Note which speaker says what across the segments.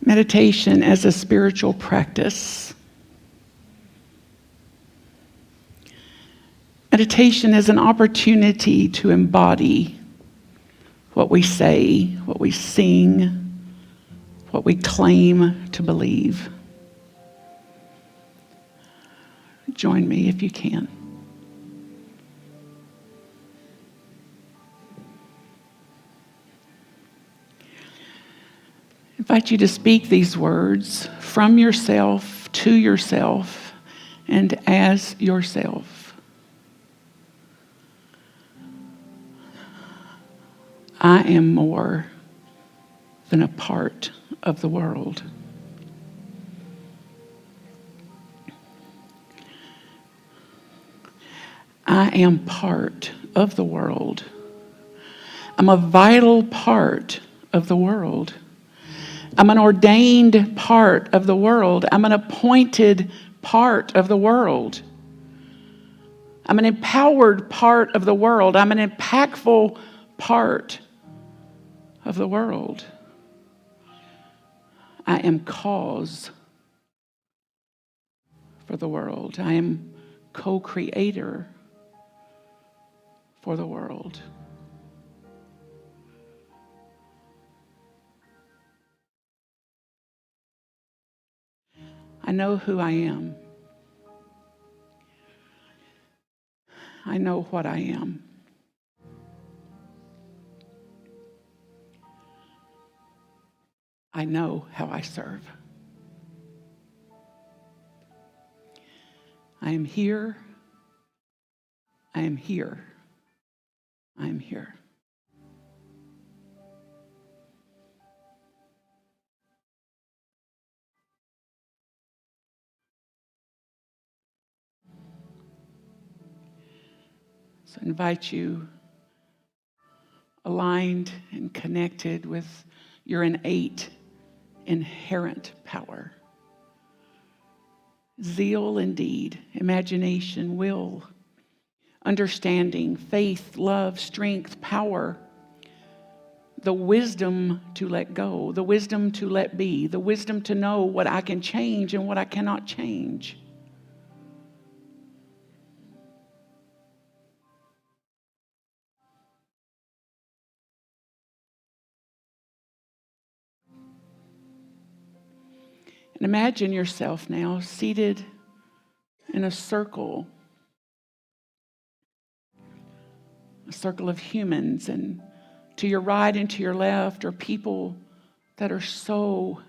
Speaker 1: Meditation as a spiritual practice. Meditation is an opportunity to embody what we say, what we sing, what we claim to believe. Join me if you can. I invite you to speak these words from yourself to yourself and as yourself. I am more than a part of the world. I am part of the world. I'm a vital part of the world. I'm an ordained part of the world. I'm an appointed part of the world. I'm an empowered part of the world. I'm an impactful part of the world. I am cause for the world. I am co-creator for the world. I know who I am. I know what I am. I know how I serve. I am here. I am here. I am here. So I invite you, aligned and connected with your innate, inherent power. Zeal and deed, imagination, will, understanding, faith, love, strength, power, the wisdom to let go, the wisdom to let be, the wisdom to know what I can change and what I cannot change. And imagine yourself now seated in a circle of humans, and to your right and to your left are people that are so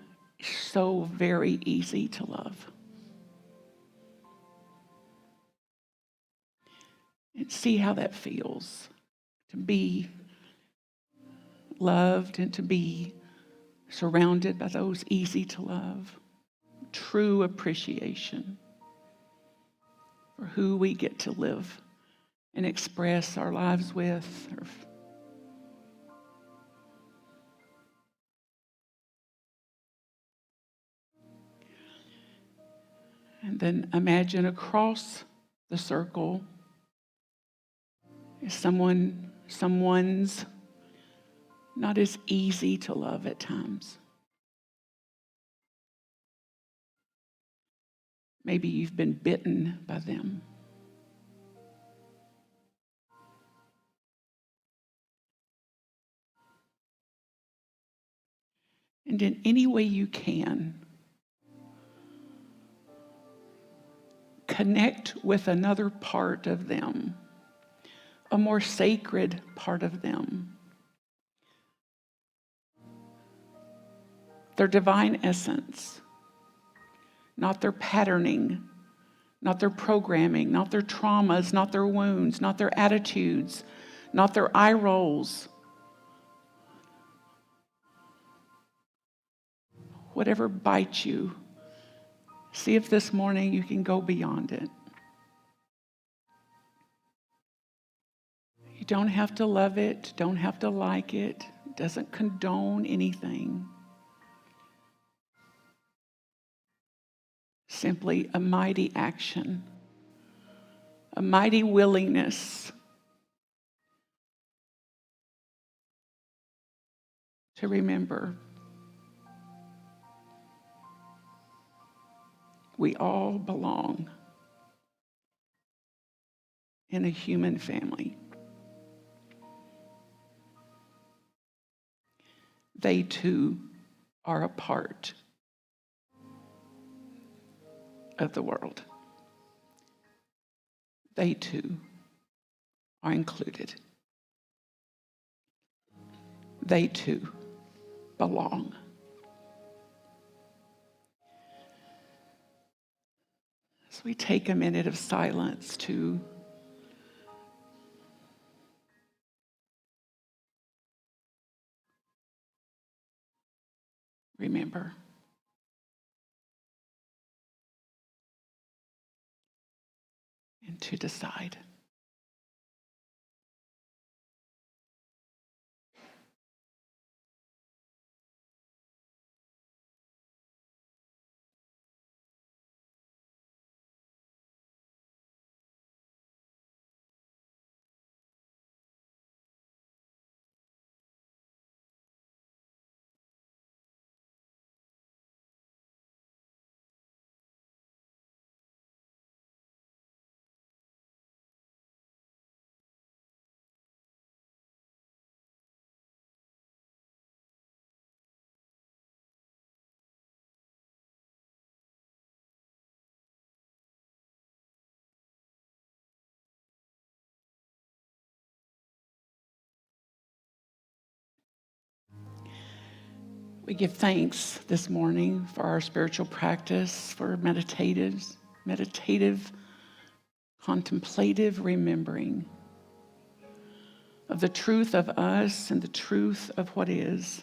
Speaker 1: very easy to love. And see how that feels to be loved and to be surrounded by those easy to love. True appreciation for who we get to live and express our lives with. And then imagine across the circle is someone's not as easy to love at times. Maybe you've been bitten by them. And in any way you can, connect with another part of them, a more sacred part of them. Their divine essence, not their patterning, not their programming, not their traumas, not their wounds, not their attitudes, not their eye rolls. Whatever bites you, see if this morning you can go beyond it. You don't have to love it, don't have to like it. It doesn't condone anything. Simply a mighty action, a mighty willingness to remember We all belong in a human family. They too are a part of the world. They too are included. They too belong. So we take a minute of silence to remember and to decide. We give thanks this morning for our spiritual practice, for meditative, contemplative remembering of the truth of us and the truth of what is,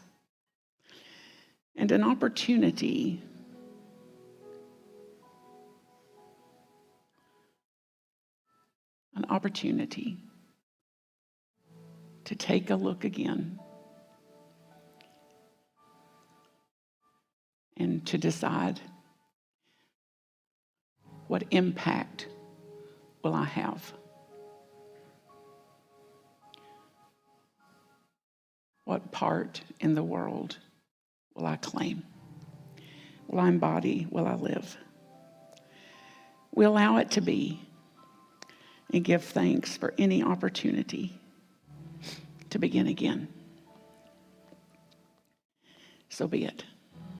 Speaker 1: and an opportunity to take a look again and to decide, what impact will I have? What part in the world will I claim? Will I embody? Will I live? We allow it to be and give thanks for any opportunity to begin again. So be it.